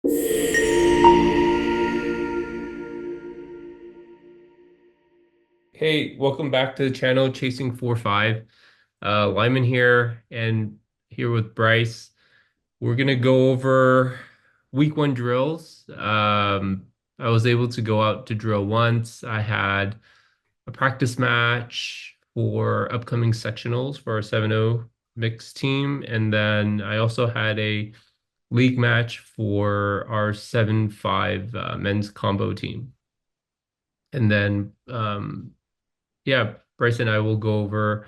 Hey, welcome back to the channel, Chasing 4-5. Lyman here and here with Bryce. We're gonna go over week one drills. I was able to go out to drill once. I had a practice match for upcoming sectionals for our 7-0 mixed team, and then I also had a league match for our 7-5 men's combo team. And then yeah, Bryce and I will go over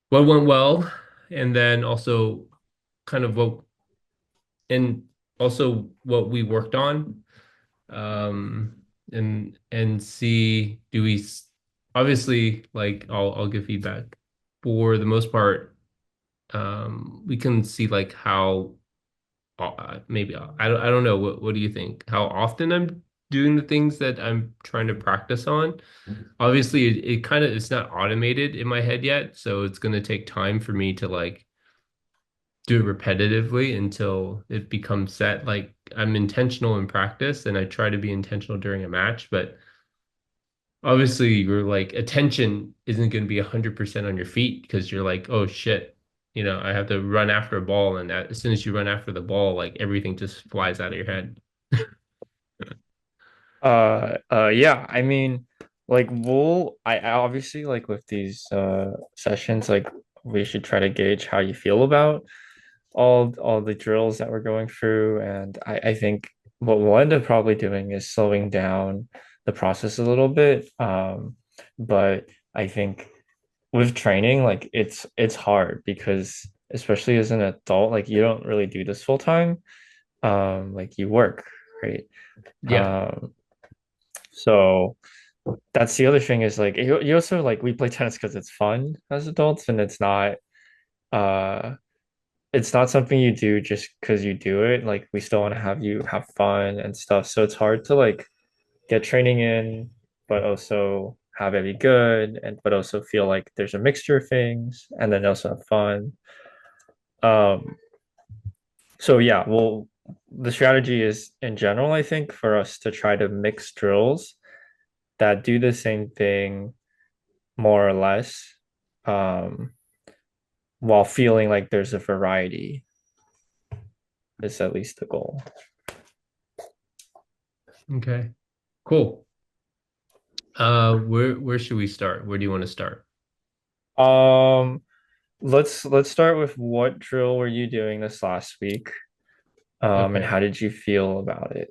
what went well, and then also kind of and also what we worked on, um, and see do obviously like I'll give feedback. For the most part, we can see like how maybe I don't know what do you think? How often I'm doing the things that I'm trying to practice on? Obviously it kind of it's not automated in my head yet, so it's going to take time for me to like do it repetitively until it becomes set. Like I'm intentional in practice and I try to be intentional during a match, but obviously your like attention isn't going to be 100% on your feet because you're like, oh shit, I have to run after a ball, and as soon as you run after the ball, like everything just flies out of your head. Yeah, I mean, like I obviously like with these sessions, like we should try to gauge how you feel about all the drills that we're going through. And I think what we'll end up probably doing is slowing down the process a little bit. But I think with training, like it's hard because especially as an adult, like you don't really do this full time. Like you work, right? Yeah. Um, so that's the other thing is like you also like we play tennis because it's fun as adults and uh it's not something you do just because you do it. Like we still want to have you have fun and stuff. So it's hard to like get training in, but also have it be good and but also feel like there's a mixture of things and then also have fun. Um so yeah, well the strategy is in general, I think, for us to try to mix drills that do the same thing more or less, um, while feeling like there's a variety is at least the goal. Okay. Cool. Where should we start? Where do you want to start? Um, let's start with what drill were you doing this last week? And Okay. how did you feel about it?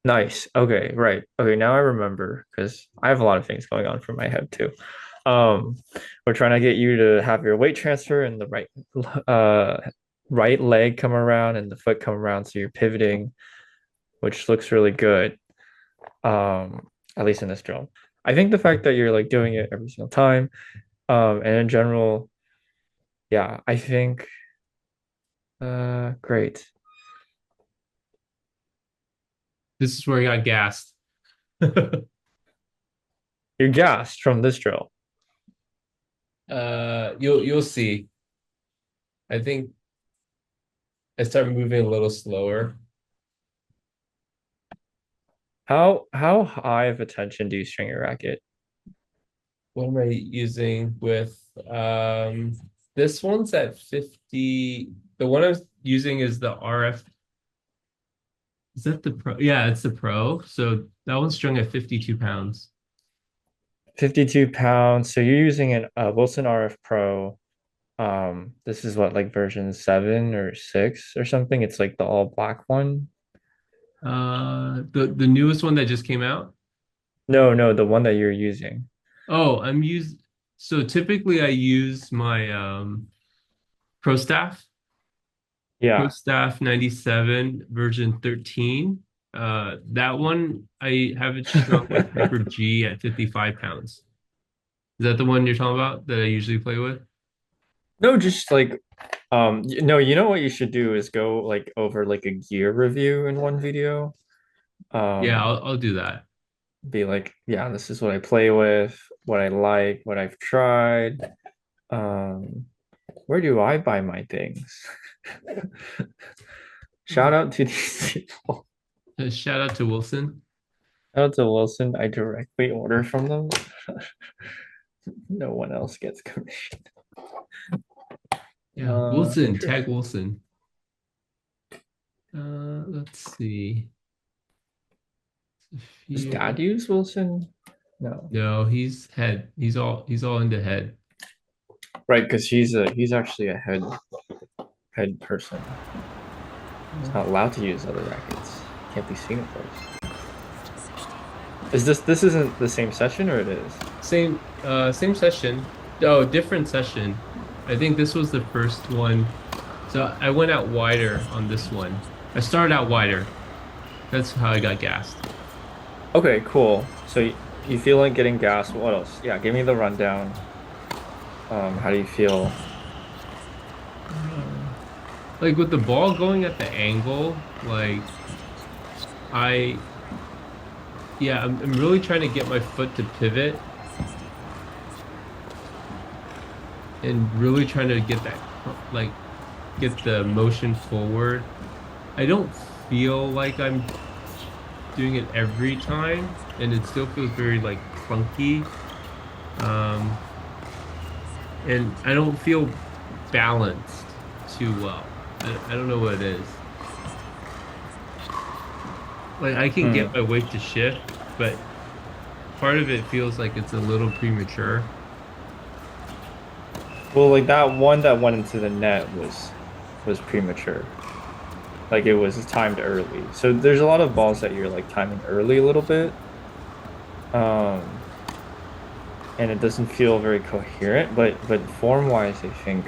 Nice. Okay, right. Okay, now I remember because I have a lot of things going on from my head too. Um, we're trying to get you to have your weight transfer and the uh right leg come around and the foot come around so you're pivoting, which looks really good. At least in this drill. I think the fact that you're like doing it every single time, and in general, yeah, I think great. This is where I got gassed. You're gassed from this drill. You'll see. I think I start moving a little slower. How high of attention do you string your racket? What am I using with this one's at 50. The one I was using is the RF. Is that the pro? Yeah, it's the pro. So that one's strung at 52 pounds. 52 pounds. So you're using an Wilson RF Pro. This is what like version 7 or 6 or something. It's like the all black one. The newest one that just came out. No, no, the one that you're using. Oh, so typically I use my Pro Staff. Yeah. Staff 97 version 13. That one I have it strung with Hyper G at 55 pounds. Is that the one you're talking about that I usually play with? No, just like no, you know what you should do is go like over like a gear review in one video. Yeah, Um, I'll do that. be like, yeah, this is what I play with, what I like, what I've tried. Um, where do I buy my things? Shout out to these people. Shout out to Wilson. Shout out to Wilson. I directly order from them. No one else gets commission. Yeah, Wilson, tag Interesting. Wilson. Let's see. Does Sophia. dad use Wilson? No. No, he's head. He's all into head. Right, because he's actually a head person. He's Uh, not allowed to use other rackets. Can't be seen at first. Is this isn't the same session or it is? same session. Oh, different session. I think this was the first one. So I went out wider on this one. I started out wider. That's how I got gassed. Okay, cool. So you feel like getting gas. What else? Yeah, give me the rundown. How do you feel? Uh, like with the ball going at the angle, like I yeah, I'm really trying to get my foot to pivot and really trying to get that like get the motion forward. I don't feel like I'm doing it every time, and it still feels very like clunky. Um, and I don't feel balanced too well. I don't know what it is. Like I can get Hmm. my weight to shift, but part of it feels like it's a little premature. Well, like that one that went into the net was premature. Like it was timed early. So there's a lot of balls that you're like timing early a little bit. Um, and it doesn't feel very coherent, but form wise, I think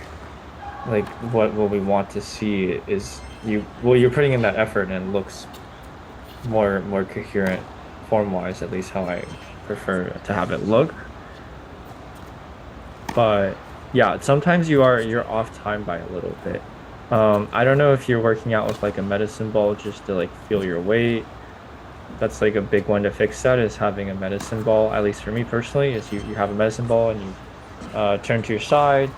like what we want to see is you're putting in that effort and it looks more coherent form wise, at least how I prefer to have it look. But yeah, sometimes you're off time by a little bit. I don't know if you're working out with like a medicine ball just to like feel your weight. That's like a big one to fix that is having a medicine ball, at least for me personally, is you have a medicine ball and you turn to your side,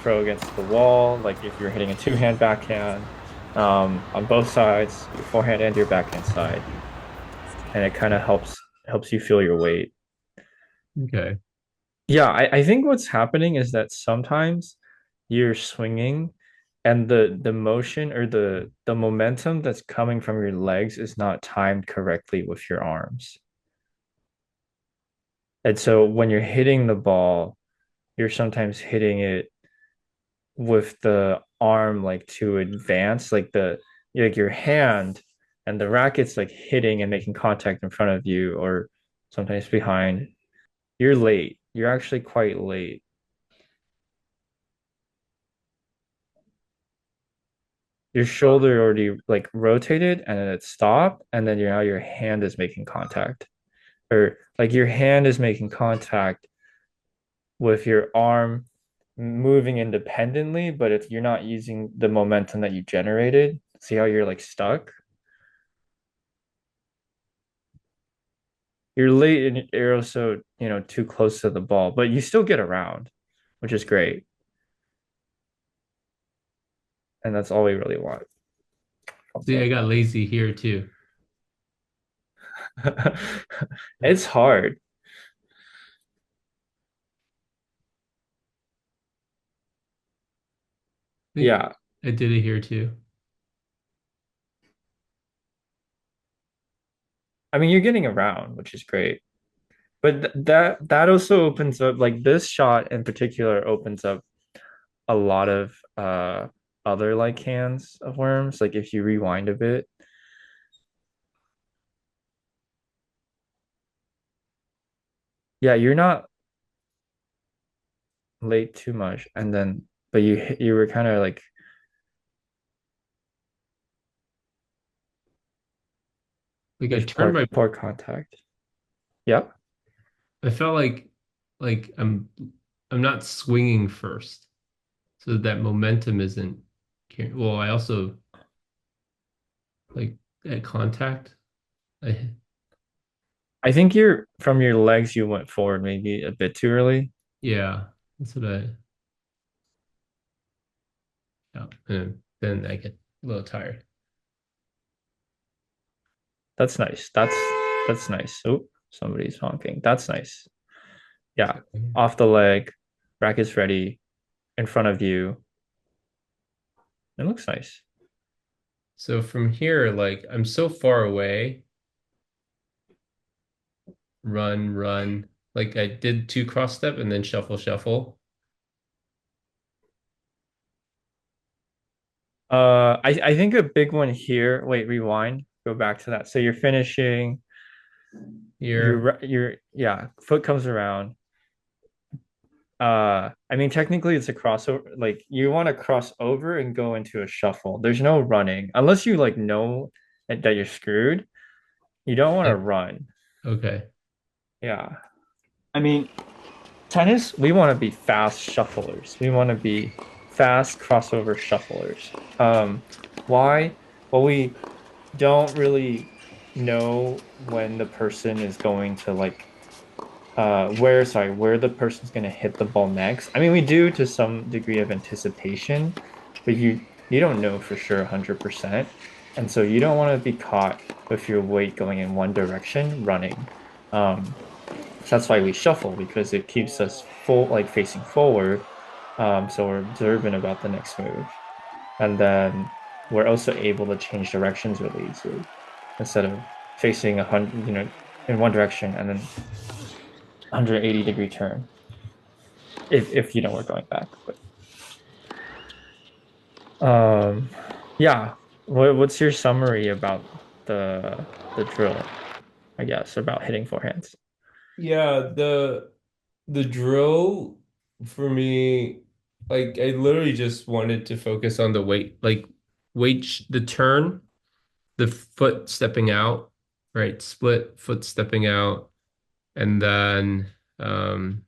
throw against the wall, like if you're hitting a two-hand backhand, on both sides, your forehand and your backhand side. And it kind of helps you feel your weight. Okay. Yeah, I think what's happening is that sometimes you're swinging and the motion or the momentum that's coming from your legs is not timed correctly with your arms. And so when you're hitting the ball, you're sometimes hitting it with the arm like to advance, like your hand and the racket's like hitting and making contact in front of you or sometimes behind. You're late. You're actually quite late. Your shoulder already like rotated and then it stopped, and then now your hand is making contact. Or like your hand is making contact with your arm moving independently, but if you're not using the momentum that you generated, see how you're like stuck? You're late and you're also, too close to the ball, but you still get around, which is great. And that's all we really want from See, I got softball. lazy here too. It's hard. I think Yeah. I did it here too. I mean, you're getting around, which is great. But that also opens up like this shot in particular opens up a lot of other like cans of worms. Like if you rewind a bit, yeah, you're not late too much, and then but you were kind of like Like I there's turned my poor contact. Yep. I felt like I'm not swinging first, so that momentum isn't well, I also like at contact. I I think you're from your legs you went forward maybe a bit too early. yeah, that's what I yeah. And then I get a little tired. That's nice. That's nice. Oh, somebody's honking. That's nice. Yeah. Off the leg, brackets ready, in front of you. It looks nice. So from here, like I'm so far away, run, run. Like I did two cross step and then shuffle, shuffle. I think a big one here. Wait, rewind. Go back to that. So you're finishing. Here, Yeah. Foot comes around. I mean, technically it's a crossover. Like you want to cross over and go into a shuffle. There's no running unless you like know that you're screwed. You don't want to like, run. okay. Yeah. I mean, tennis, we want to be fast shufflers. We want to be fast crossover shufflers. Why? Well, we don't really know when the person is going to like where the person's going to hit the ball next. I mean, we do to some degree of anticipation, but you don't know for sure 100%. And so you don't want to be caught with your weight going in one direction running. So that's why we shuffle because it keeps us full like facing forward. So we're observant about the next move. And then we're also able to change directions really easily instead of facing 100, in one direction and then 180-degree turn if you know we're going back. But yeah, what's your summary about the drill? I guess about hitting forehands. Yeah, the drill for me, like I literally just wanted to focus on the weight, like the turn, the foot stepping out, right? Split foot stepping out, and then um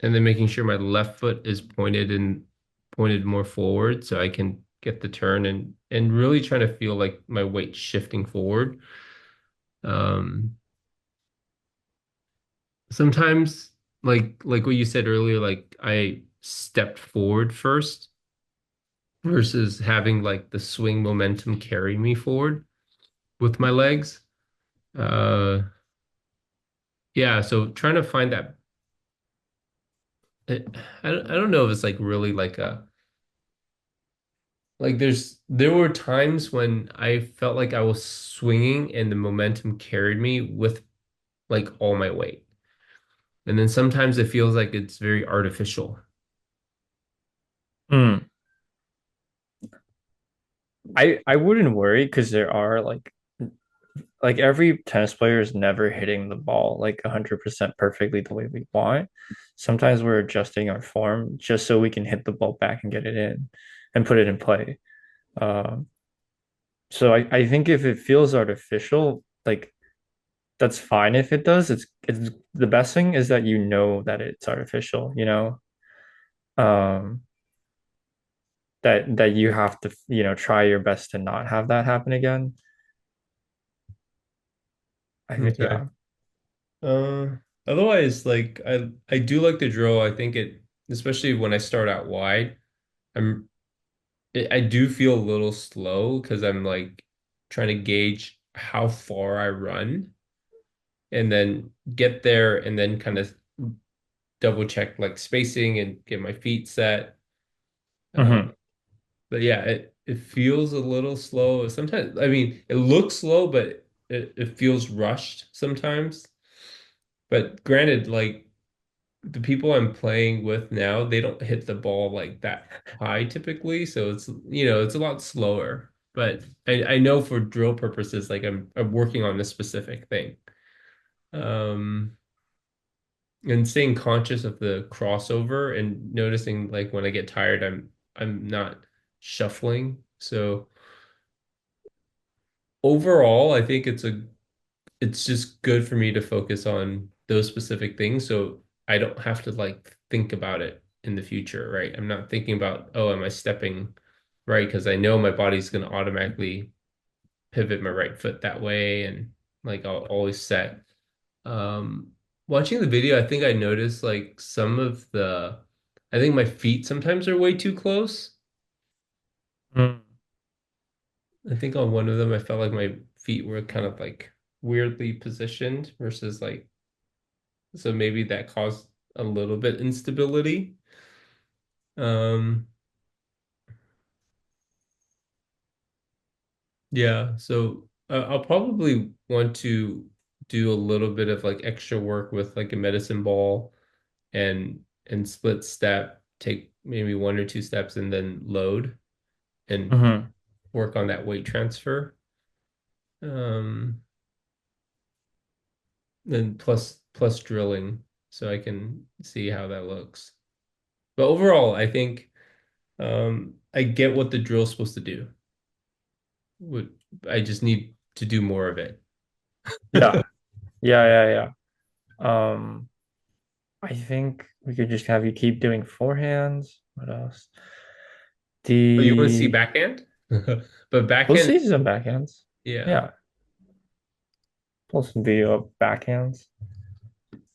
and then making sure my left foot is pointed more forward so I can get the turn and really trying to feel like my weight shifting forward. Um Sometimes like what you said earlier, like I stepped forward first versus having like the swing momentum carry me forward with my legs. Uh yeah, so trying to find that I, I don't know if it's like really like a like there were times when I felt like I was swinging and the momentum carried me with like all my weight. And then sometimes it feels like it's very artificial. Mm. I wouldn't worry because there are like every tennis player is never hitting the ball like 100% perfectly the way we want. Sometimes we're adjusting our form just so we can hit the ball back and get it in and put it in play. Um, so I think if it feels artificial, like that's fine if it does. It's the best thing is that you know that it's artificial, um, that you have to, try your best to not have that happen again. I think, Okay. yeah. Uh, Otherwise, like I do like the drill. I think it, especially when I start out wide, I'm I do feel a little slow because I'm like trying to gauge how far I run and then get there and then kind of double check like spacing and get my feet set. Uh, Hmm. but yeah, it feels a little slow. Sometimes, I mean, it looks slow, but it feels rushed sometimes. But granted, like the people I'm playing with now, they don't hit the ball like that high typically, so it's it's a lot slower. But I know for drill purposes, like I'm working on this specific thing. Um, and staying conscious of the crossover and noticing like when I get tired, I'm not shuffling. So overall, I think it's just good for me to focus on those specific things so I don't have to like think about it in the future, right? I'm not thinking about, oh, am I stepping right? Because I know my body's going to automatically pivot my right foot that way and like I'll always set. Um, Watching the video, I think I noticed like I think my feet sometimes are way too close. Mm. I think on one of them, I felt like my feet were kind of like weirdly positioned versus like so maybe that caused a little bit instability. Um, yeah, so I'll probably want to do a little bit of like extra work with like a medicine ball and split step, take maybe one or two steps and then load and Hmm. work on that weight transfer. Um, then plus drilling so I can see how that looks. But overall, I think I get what the drill's supposed to do. Would I just need to do more of it. Yeah. Yeah. I think we could just have you keep doing forehands. What else? Oh, you want to see The backhand? But We'll backhand, see some backhands. yeah. Yeah, pull some video of backhands.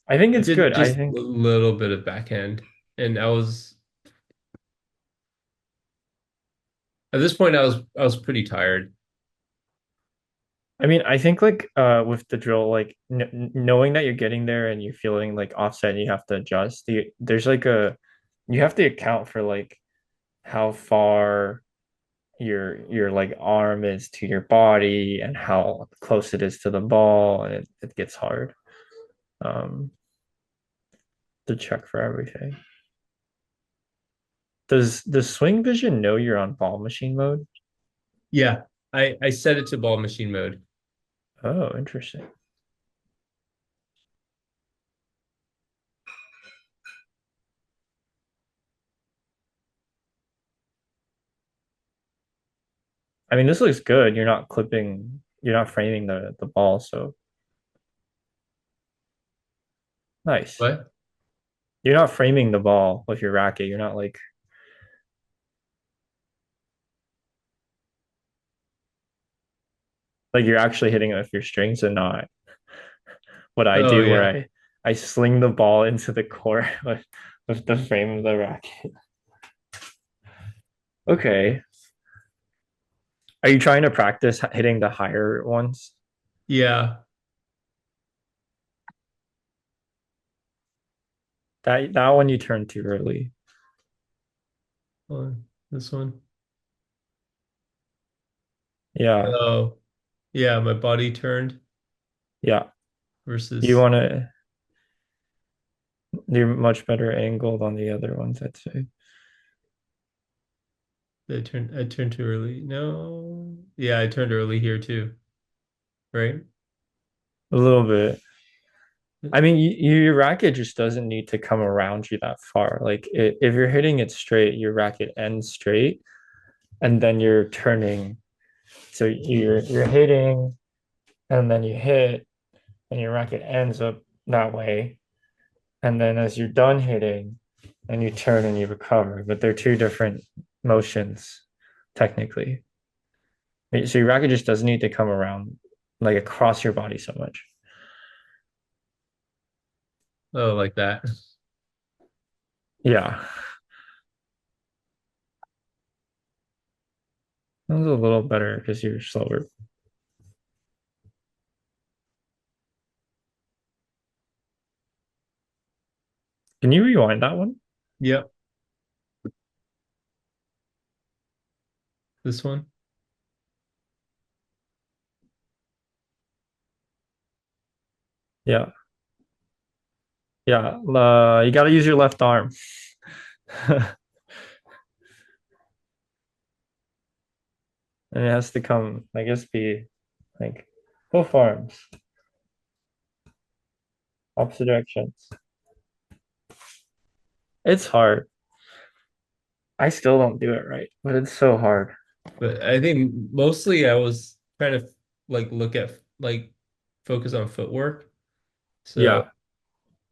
I think I it's did good. I just a think. little bit of backhand. And I was at this point I was pretty tired. I mean, I think like with the drill, like knowing that you're getting there and you're feeling like offset, and you have to adjust. There's like a you have to account for like how far your like arm is to your body and how close it is to the ball, and it gets hard um to check for everything. Does Swing Vision know you're on ball machine mode? Yeah. I set it to ball machine mode. Oh, interesting. I mean, this looks good. You're not framing the ball, so nice. What? You're not framing the ball with your racket. You're not like you're actually hitting it with your strings and not what I Oh do where yeah. I sling the ball into the court with the frame of the racket. Okay. Are you trying to practice hitting the higher ones? Yeah. That one you turned too early. Hold on. This one. Yeah. Oh, yeah, my body turned Yeah. You versus want to you're much better angled on the other ones, I'd say. I turned too early. No. Yeah, I turned early here too, right? A little bit. I mean, your racket just doesn't need to come around you that far. Like if you're hitting it straight, your racket ends straight, and then you're turning. So you're hitting, and then you hit, and your racket ends up that way. And then as you're done hitting, and you turn and you recover, but they're two different motions, technically. So your racket just doesn't need to come around like across your body so much. Oh, like that. Yeah, that was a little better because you're slower. Can you rewind that one? Yep. This one. Yeah. Yeah. You got to use your left arm. And it has to come, I guess, be like both arms, opposite directions. It's hard. I still don't do it right, but it's so hard. But I think mostly I was trying to like look at like focus on footwork. So, Yeah.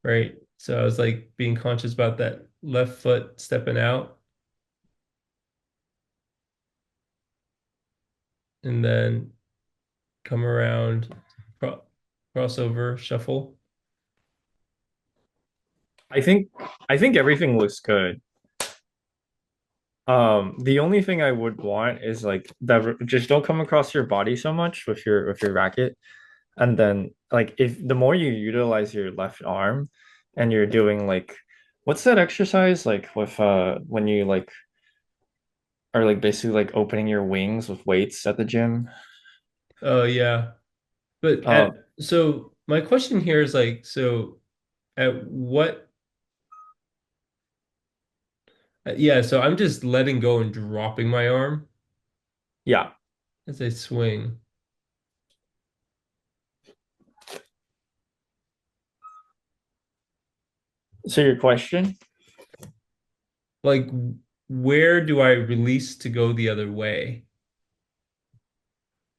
right. So I was like being conscious about that left foot stepping out and then come around, cro crossover, shuffle. I think I think everything looks good. The only thing I would want is like that just don't come across your body so much with your racket. And then like if the more you utilize your left arm and you're doing like what's that exercise like with when you like are like basically like opening your wings with weights at the gym? Oh yeah. But Um so my question here is like, so at what, yeah, so I'm just letting go and dropping my arm yeah. as I swing. So your question Like, where do I release to go the other way?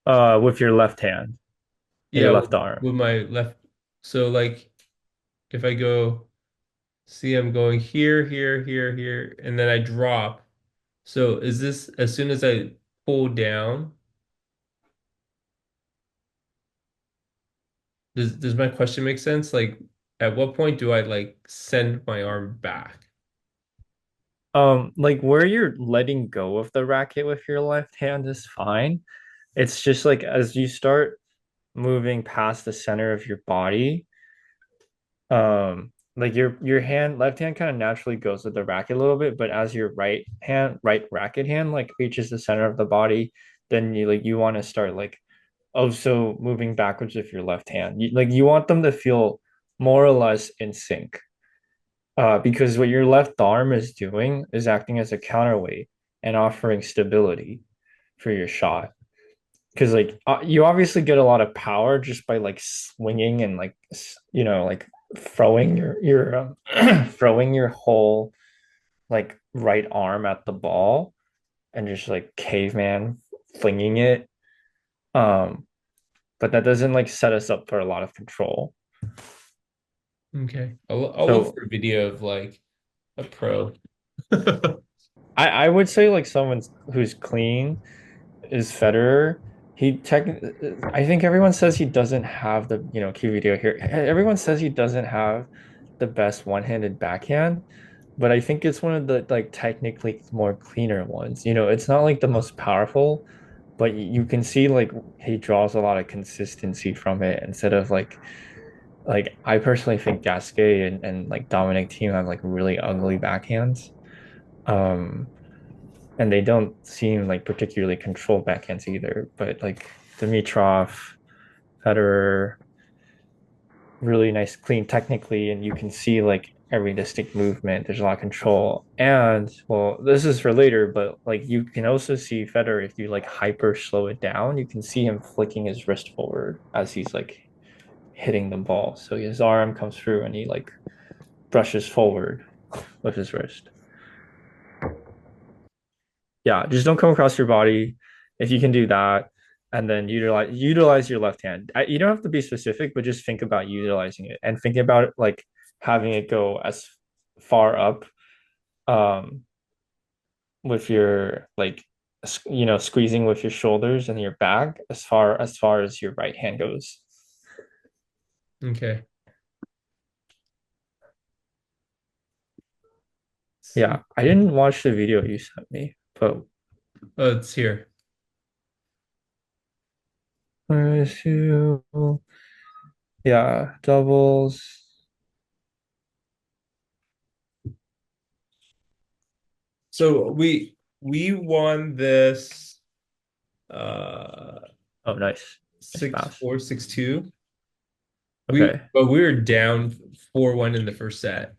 with your left hand, your Yeah, left arm. with my left. So like, if I go, see, I'm going here, here, here, here, and then I drop. So is this as soon as I pull down? Does my question make sense? Like, at what point do I like send my arm back? Like where you're letting go of the racket with your left hand is fine. It's just like as you start moving past the center of your body, like your hand left hand kind of naturally goes with the racket a little bit, but as your right racket hand like reaches the center of the body, then you want to start like also moving backwards with your left hand. You want them to feel more or less in sync. Because what your left arm is doing is acting as a counterweight and offering stability for your shot. Because you obviously get a lot of power just by like swinging and like like throwing your throwing your whole like right arm at the ball and just like caveman flinging it. Um, but that doesn't like set us up for a lot of control. Okay, I'll look So for a video of like a pro. I would say like someone who's clean is Federer. I think everyone says he doesn't have the, key video here. Everyone says he doesn't have the best one-handed backhand, but I think it's one of the like technically more cleaner ones. It's not like the most powerful, but you can see like he draws a lot of consistency from it instead of like I personally think Gasquet and like Dominic Thiem have like really ugly backhands. Um, and they don't seem like particularly controlled backhands either. But like Dimitrov, Federer, really nice, clean technically, and you can see like every distinct movement. There's a lot of control, and well, this is for later, but like you can also see Federer if you like hyper slow it down. You can see him flicking his wrist forward as he's like hitting the ball. So his arm comes through and he like brushes forward with his wrist. Yeah, just don't come across your body if you can do that, and then utilize your left hand. You don't have to be specific, but just think about utilizing it and thinking about it like having it go as far up um with your like squeezing with your shoulders and your back as far as your right hand goes. Okay. See. Yeah, I didn't watch the video you sent me, but Oh, it's here. yeah, doubles. So we won this uh Oh, nice, nice six pass. four, 6-2. Okay, But we were down 4-1 in the first set.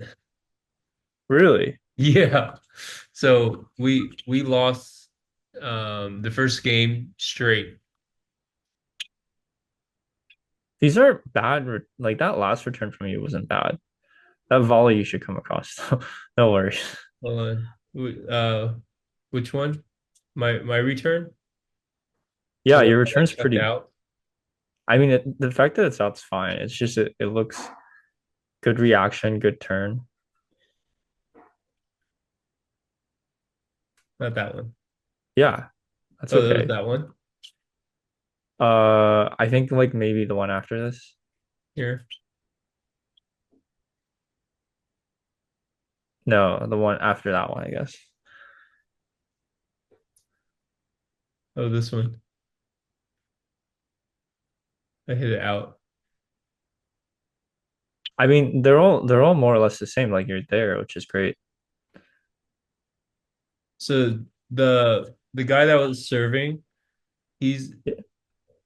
really. Yeah. So we lost the first game straight. These aren't bad. Like that last return from you wasn't bad. That volley you should come across. No worries. Hold on. Which one? My return? The Yeah, one your that I return's chucked pretty. out? I mean, the fact that it's out's fine. It's just it looks good reaction, good turn. Not that one. Yeah, that's Oh, that was okay. that one I think like maybe the one after this. here. No, the one after that one, I guess. Oh, this one. I hit it out. I mean, they're all more or less the same. Like you're there, which is great. So the guy that was serving, he's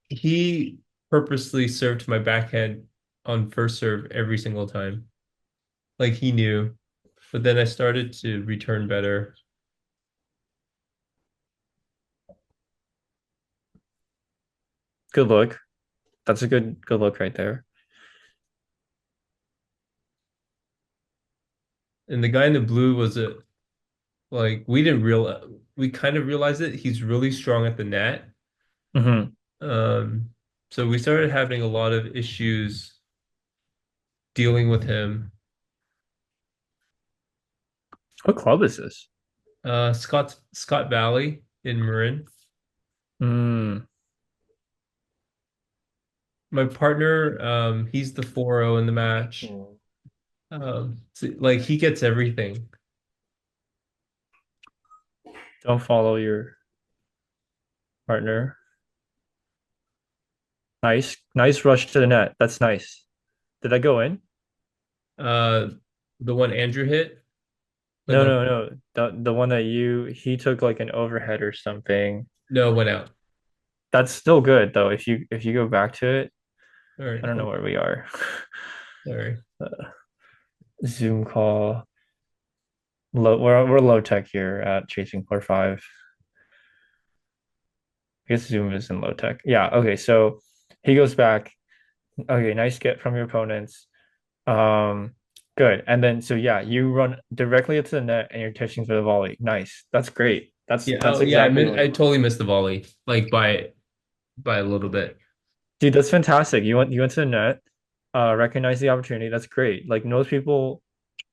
he purposely served my backhand on first serve every single time. Like he knew. But then I started to return better. Good look. That's a good look right there. And the guy in the blue was a like we kind of realized it. He's really strong at the net. Hmm. Um, so we started having a lot of issues dealing with him. What club is this? Scott Valley in Marin. Mm, My partner, he's the 4-0 in the match. So, like he gets everything. don't follow your partner. Nice rush to the net. That's nice. Did I go in? Uh, the one Andrew hit, like No, on no, no. The one that he took like an overhead or something. no, went out. That's still good though. If you go back to it, All right, I don't know hold where we are. on. Sorry. Zoom call. We're low tech here at Chasing Floor 5. I guess Zoom is in low tech. Yeah, okay. So he goes back. Okay, nice get from your opponents. Um, good. And then so yeah, you run directly into the net and you're touching for the volley. Nice. That's great. That's Yeah. that's Oh, yeah. exactly what I we want. totally missed the volley, like by a little bit. Dude, that's fantastic. You went to the net, recognize the opportunity. That's great. Like most people,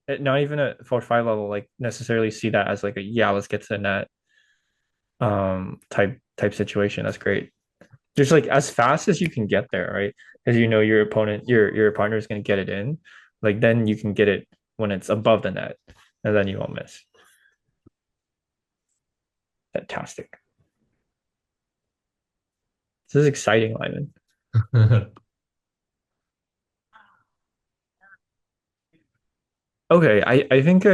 not even at 4-5 level, like necessarily see that as like a yeah, let's get to the net type situation. That's great. Just like as fast as you can get there, right? Because you know your opponent, your partner is going to get it in. Like then you can get it when it's above the net, and then you won't miss. Fantastic. This is exciting, Lyman. Okay, I think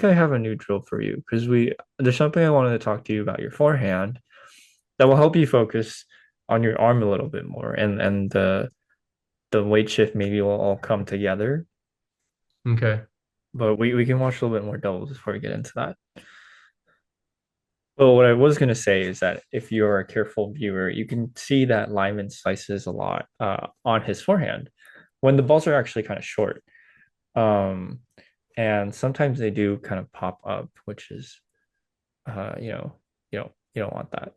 I have a new drill for you because we there's something I wanted to talk to you about your forehand that will help you focus on your arm a little bit more, and the weight shift maybe will all come together. Okay. But we can watch a little bit more doubles before we get into that. Well, what I was going to say is that if you're a careful viewer, you can see that Lyman slices a lot on his forehand when the balls are actually kind of short. Um, and sometimes they do kind of pop up, which is, you know, you don't want that.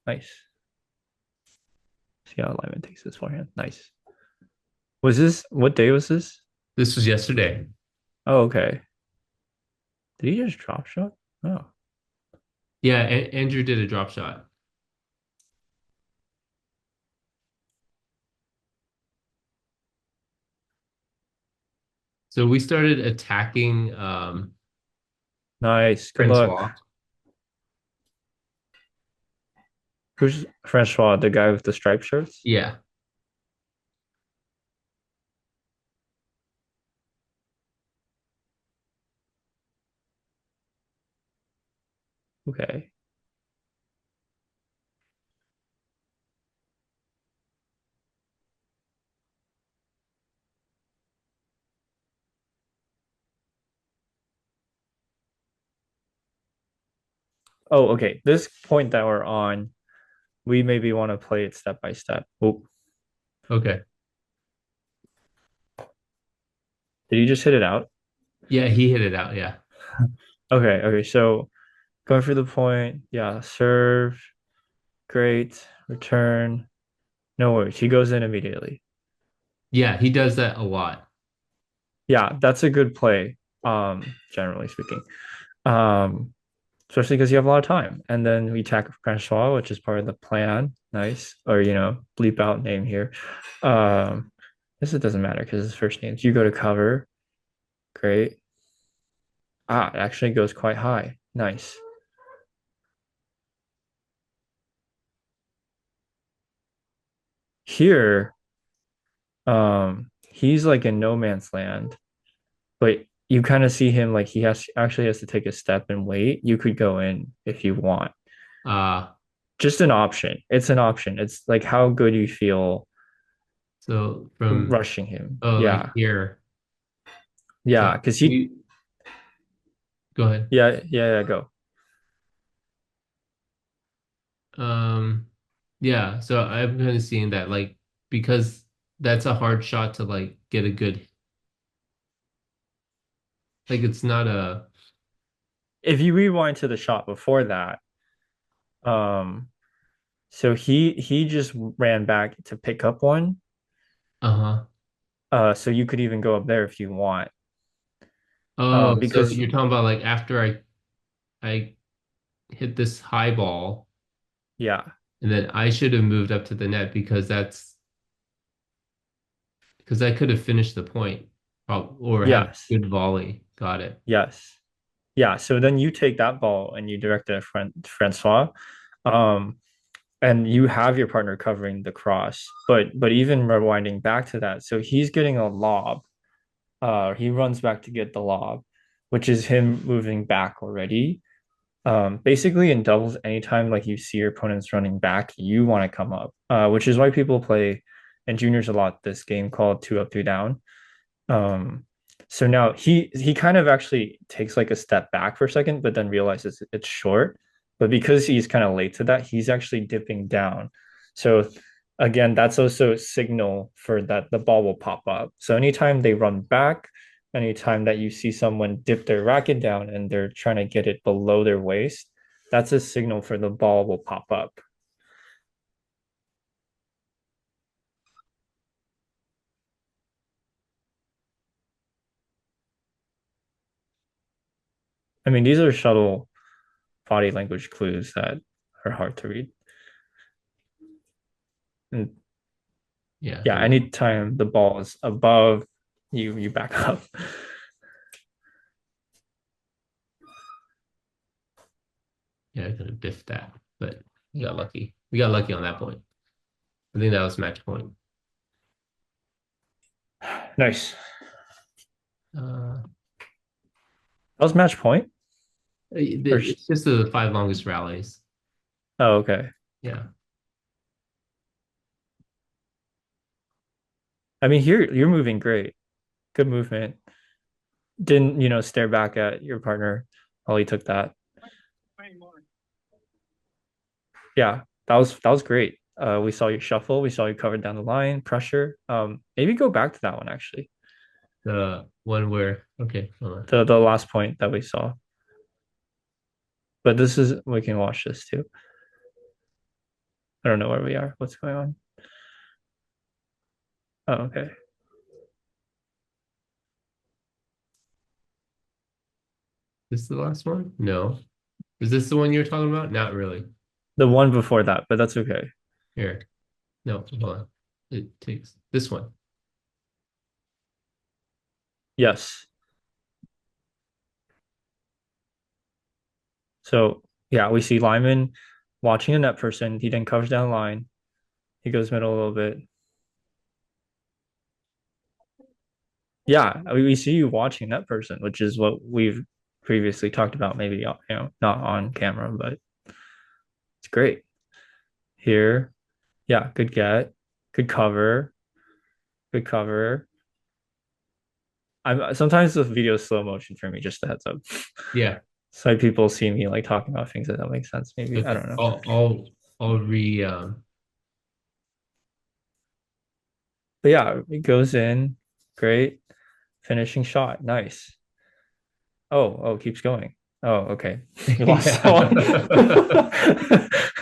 Nice. See how Lyman takes his forehand. Nice. What day was this? This was yesterday. Oh, okay. Did he just drop shot? Oh, Yeah, Andrew did a drop shot. So we started attacking nice. Good luck. Francois. Who's Francois, the guy with the striped shirts? Yeah. Okay. Oh, okay. This point that we're on, we maybe want to play it step by step. Oh, Okay. did you just hit it out? Yeah, he hit it out. Yeah. Okay, okay. So going for the point, yeah, serve, great, return. No worries. He goes in immediately. Yeah, he does that a lot. Yeah, that's a good play, generally speaking. Um, Especially because you have a lot of time. And then we attack Francois, which is part of the plan. Nice. Or, bleep out name here. This it doesn't matter because it's first names. You go to cover. Great. Ah, it actually goes quite high. Nice. Here, he's like in no man's land, but you kind of see him like he has to take a step and wait. You could go in if you want. Uh, Just an option. It's an option. It's like how good you feel so from rushing him. oh like Yeah. here. So Yeah, because he you go ahead. yeah, go. Um, yeah, so I'm kind of seeing that like because that's a hard shot to like get a good like it's not a If you rewind to the shot before that, um, so he just ran back to pick up one. uh-huh. So you could even go up there if you want. Oh, so Because you're talking about like after I hit this high ball yeah, and then I should have moved up to the net because I could have finished the point or have yes, good volley. Got it. yes, yeah. So then you take that ball and you direct it at Francois, um, and you have your partner covering the cross. But even rewinding back to that, so he's getting a lob. He runs back to get the lob, which is him moving back already. Basically in doubles, anytime like you see your opponents running back, you want to come up, which is why people play in juniors a lot this game called two up, two down. Um, so now he kind of actually takes like a step back for a second, but then realizes it's short. But because he's kind of late to that, he's actually dipping down. So again, that's also a signal for that the ball will pop up. So anytime they run back, anytime that you see someone dip their racket down and they're trying to get it below their waist, that's a signal for the ball will pop up. I mean, these are subtle body language clues that are hard to read. And Yeah, yeah, anytime the ball is above you, you back up. yeah, I could have biffed that, but we got lucky. We got lucky on that point. I think that was match point. Nice. Uh, That was match point. Or it's just the five longest rallies. oh, okay. Yeah. I mean, here you're moving great. Good movement. Didn't stare back at your partner while he took that. Yeah, that was great. We saw you shuffle. We saw you cover down the line, pressure. Maybe go back to that one actually. The one where okay, hold on. The last point that we saw. But this is we can watch this too. I don't know where we are. What's going on? Oh, okay. This is the last one? No. Is this the one you're talking about? Not really. The one before that, but that's okay. Here. No, hold on. It takes this one. Yes. So yeah, we see Lyman watching a net person. He then covers down the line. He goes middle a little bit. Yeah, we see you watching that person, which is what we've previously talked about. Maybe not on camera, but it's great here. Yeah, good get, good cover, good cover. I'm sometimes the video is slow motion for me. Just a heads up, Yeah. so people see me like talking about things that don't make sense. Maybe I Okay. don't know. I'll re But yeah, it goes in. Great finishing shot. Nice. Oh, keeps going. Oh, okay. We lost that one.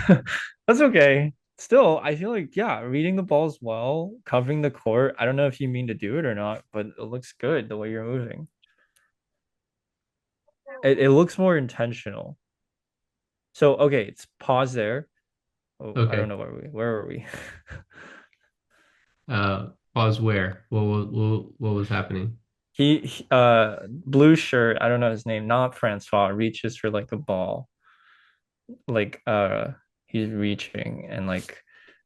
yeah. That's okay. Still, I feel like, yeah, reading the balls well, covering the court. I don't know if you mean to do it or not, but it looks good the way you're moving. It looks more intentional. So, okay, it's pause there. Oh, I don't Okay. know where were we? Pause where? What was happening? Blue shirt, I don't know his name, not Francois, reaches for like a ball. Like he's reaching and like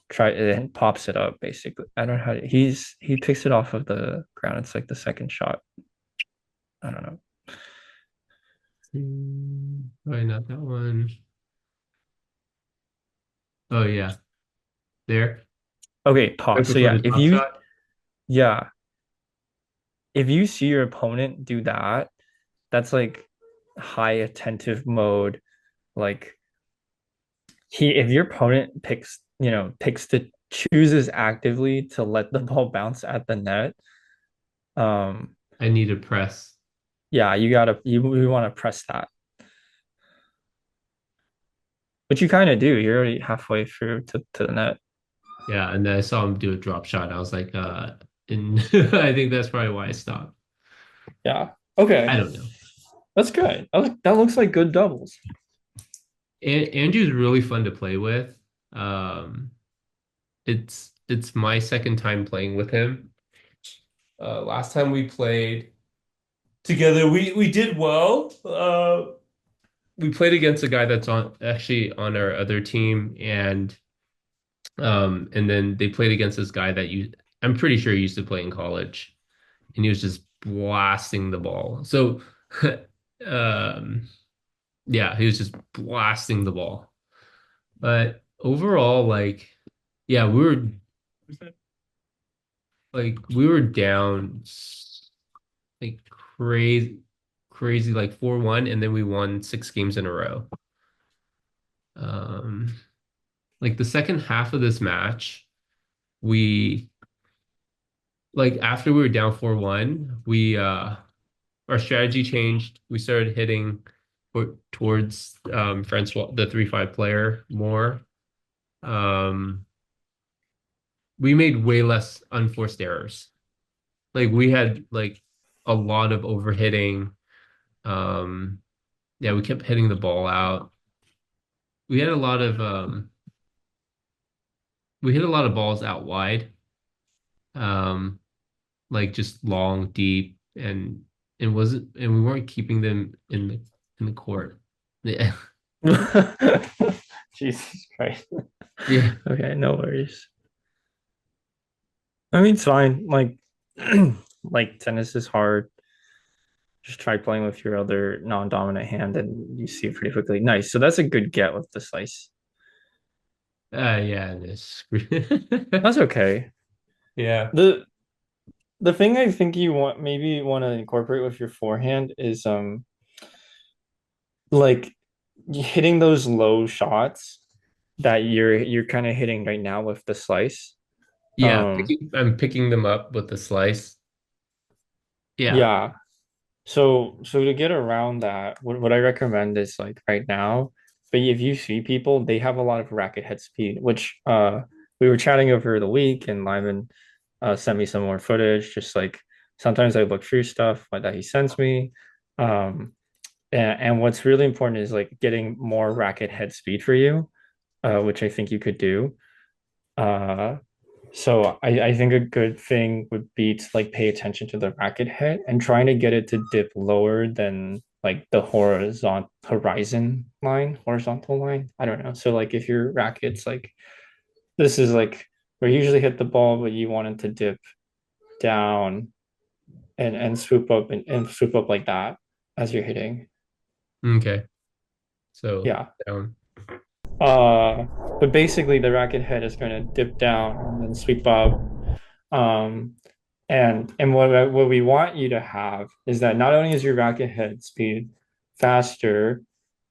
try and pops it up basically. I don't know how to, he picks it off of the ground. It's like the second shot. I don't know. Probably not that one. Oh yeah, there. Okay, Right pause. So before yeah, the drop shot. yeah, if you see your opponent do that, that's like high attentive mode. Like he if your opponent picks to chooses actively to let the ball bounce at the net, um I need to press. yeah, you want to press that. Which you kind of do. You're already halfway through to the net. Yeah, and then I saw him do a drop shot. I was like, and I think that's probably why I stopped. Yeah. Okay. I don't know. That's good. That looks like good doubles. Andrew's really fun to play with. Um, it's my second time playing with him. Last time we played together, we did well. We played against a guy that's on actually on our other team, and then they played against this guy that you I'm pretty sure he used to play in college, and he was just blasting the ball. So, um, yeah, he was just blasting the ball. But overall, yeah, we were down like crazy, like 4-1, and then we won 6 games in a row. Um, like the second half of this match, we like after we were down 4-1, we our strategy changed. We started hitting towards Francois, the 3-5 player more. Um, we made way less unforced errors. Like we had like a lot of overhitting. Um, yeah, we kept hitting the ball out. We had a lot of we hit a lot of balls out wide. Um, like just long, deep, and we weren't keeping them in the court. Yeah. Jesus Christ. Yeah. Okay, no worries. I mean, it's fine. Like, like tennis is hard. Just try playing with your other non-dominant hand, and you see it pretty quickly. Nice. So that's a good get with the slice. Yeah, this. That's okay. Yeah. The the thing I think you want to incorporate with your forehand is like hitting those low shots that you're kind of hitting right now with the slice. Yeah, I'm picking them up with the slice. Yeah. Yeah. So to get around that, what I recommend is like right now, but if you see people, they have a lot of racket head speed, which we were chatting over the week and Lyman sent me some more footage. Just like sometimes I look through stuff that he sends me. Um and what's really important is like getting more racket head speed for you, which I think you could do. Uh so I think a good thing would be to like pay attention to the racket head and trying to get it to dip lower than like the horizontal line. I don't know. So like if your racket's like this is like where you usually hit the ball, but you want it to dip down and and swoop up like that as you're hitting. Okay. So Yeah. down. Uh, but basically the racket head is going to dip down and then sweep up. Um, and what we want you to have is that not only is your racket head speed faster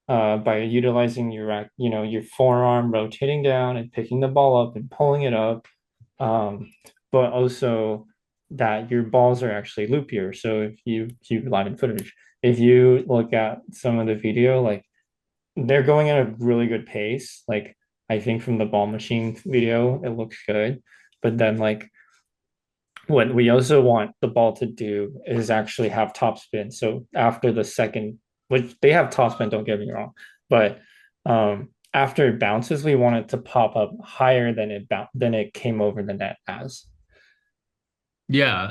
by utilizing your forearm rotating down and picking the ball up and pulling it up, but also that your balls are actually loopier. So if you keep live in footage, if you look at some of the video, like they're going at a really good pace. Like I think from the ball machine video, it looks good. But then like what we also want the ball to do is actually have top spin. So after the second, which they have top spin, don't get me wrong, but after it bounces, we want it to pop up higher than than it came over the net as. Yeah,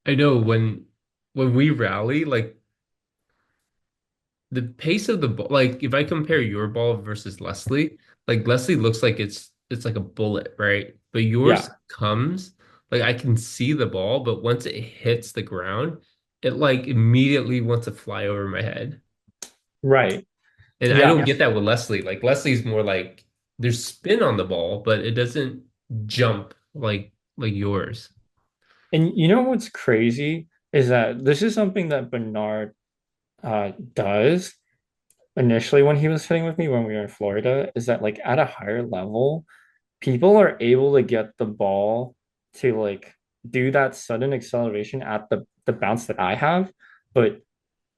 I know when we rally, like the pace of the ball, like if I compare your ball versus Leslie, like Leslie looks like it's it's like a bullet, right? But yours Yeah, comes like I can see the ball, but once it hits the ground, it like immediately wants to fly over my head. right. And I don't Yeah. get that with Leslie. Like Leslie's more like there's spin on the ball, but it doesn't jump like yours. And you know what's crazy is that this is something that Bernard does initially when he was hitting with me when we were in Florida, is that like at a higher level, people are able to get the ball to like do that sudden acceleration at the bounce that I have, but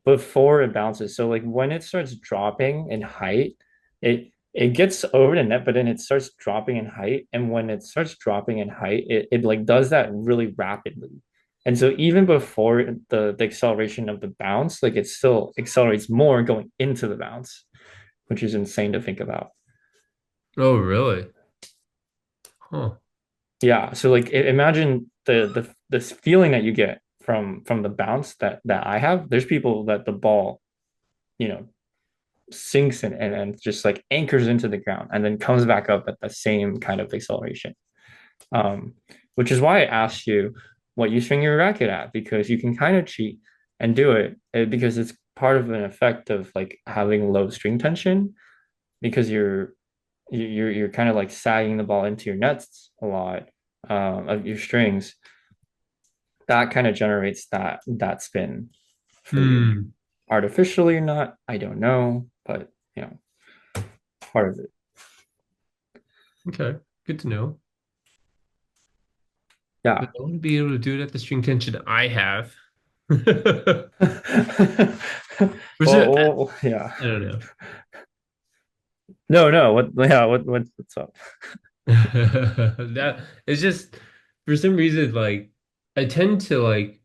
before it bounces. So like when it starts dropping in height, it gets over the net, but then it starts dropping in height. And when it starts dropping in height, it like does that really rapidly. And so even before the acceleration of the bounce, like it still accelerates more going into the bounce, which is insane to think about. Oh, really? Huh. Yeah. So like imagine the this feeling that you get from the bounce that I have. There's people that the ball, you know, sinks and just like anchors into the ground and then comes back up at the same kind of acceleration. Um, which is why I asked you what you swing your racket at, because you can kind of cheat and do it because it's part of an effect of like having low string tension because you're kind of like sagging the ball into your nets a lot of your strings. That kind of generates that spin for you. Hmm. Artificially or not, I don't know, but you know, part of it. Okay. Good to know. But Yeah. I want to be able to do it at the string tension I have. For sure, Yeah. I don't know. No, no. Yeah, what's up? That it's just for some reason like I tend to like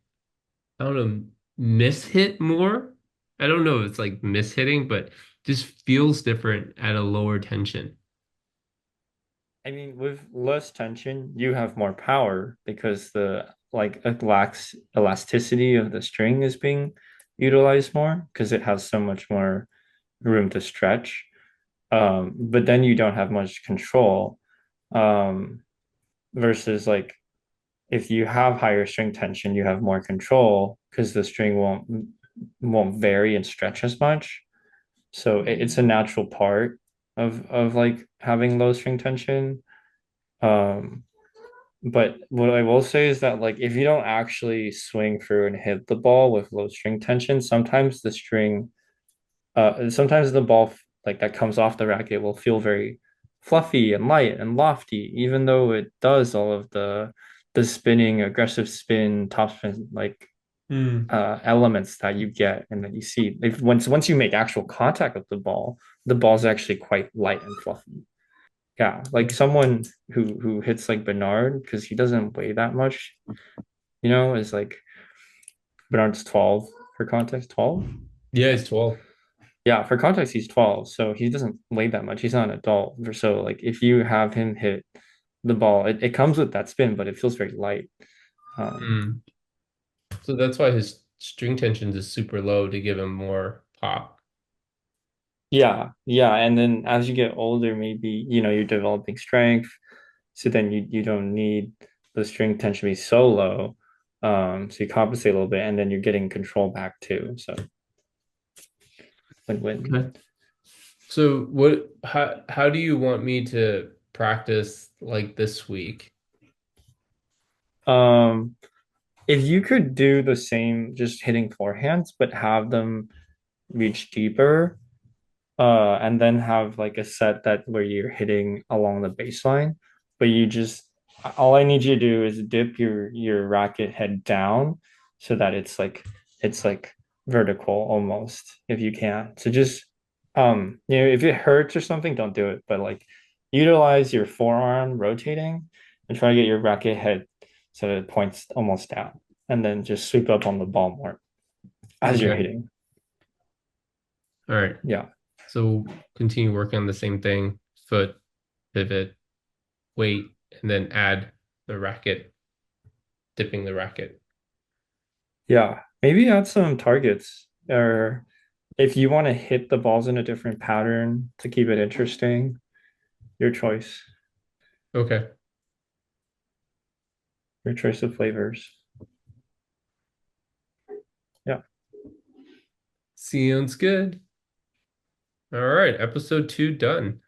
I don't know miss hit more. I don't know if it's like miss hitting, but just feels different at a lower tension. I mean, with less tension, you have more power because the like elasticity of the string is being utilized more because it has so much more room to stretch. But then you don't have much control. Um, versus like if you have higher string tension, you have more control because the string won't vary and stretch as much. So it's a natural part of like having low string tension. Um, but what I will say is that like if you don't actually swing through and hit the ball with low string tension, sometimes the ball like that comes off the racket will feel very fluffy and light and lofty, even though it does all of the spinning, aggressive spin, topspin like Hmm. elements that you get and that you see. If once you make actual contact with the ball's actually quite light and fluffy. Yeah, like someone who hits like Bernard because he doesn't weigh that much, is like Bernard's 12 for context, 12. Yeah, it's 12. Yeah, for context, he's 12, so he doesn't weigh that much. He's not an adult. So like if you have him hit the ball, it comes with that spin, but it feels very light. Um, Hmm. So that's why his string tension is super low to give him more pop. yeah, yeah. And then as you get older, maybe, you're developing strength. So then you don't need the string tension to be so low. So you compensate a little bit and then you're getting control back too. So win-win. Okay. So how do you want me to practice like this week? Um, if you could do the same, just hitting forehands, but have them reach deeper, and then have like a set that where you're hitting along the baseline, but you just all I need you to do is dip your racket head down so that it's like vertical almost if you can. So just if it hurts or something, don't do it, but like utilize your forearm rotating and try to get your racket head so that it points almost down and then just sweep up on the ball more as you're Okay. hitting. All right. Yeah. So continue working on the same thing, foot, pivot, weight, and then add the racket, dipping the racket. Yeah, maybe add some targets, or if you want to hit the balls in a different pattern to keep it interesting, your choice. Okay. Your choice of flavors. Yeah. Sounds good. All right, episode 2 done.